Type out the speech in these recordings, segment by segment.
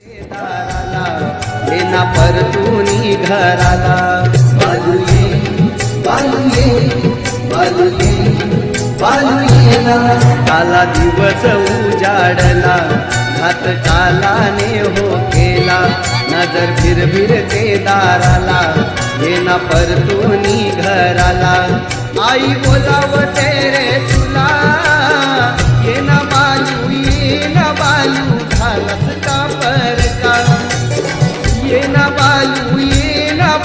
दाराला येना परतूनी घराला बालुये बालुये बालुये बालुये ना काला दिवस उजाडला घात कालाने हो केला नजर फिरते दाराला येना परतूनी घराला आई बोलावते रे तुला येना बालू झालंस का परका येना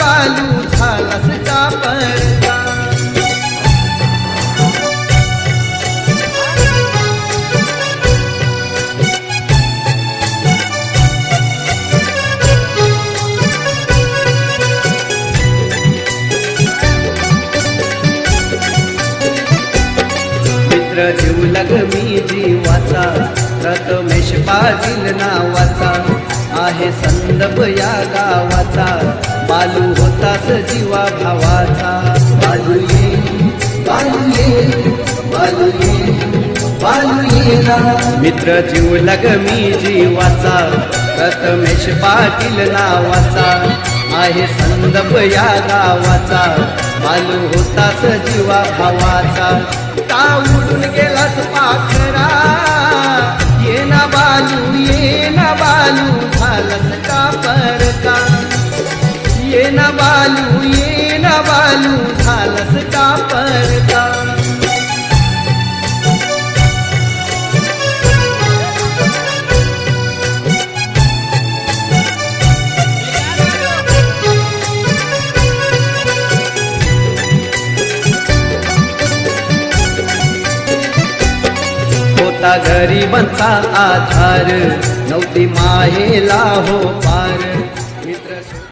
बालू झालंस का परका मित्र जीवलग मी जीवाचा प्रथमेश पाटील नावाचा आहे संदप या गावाचा बालू होतास जीवा भावाचा बालुये बालुये बालुये बालुये ना मित्र जीवलग मी जीवाचा प्रथमेश पाटील नावाचा आहे संदप या गावाचा बालू होतास जीवा भावाचा का उडून गेलास पाखरा येना बालू झालंस का परका येना बालू झालंस का परका होता गरिबांचा आधार नव्हती माहेला हो पार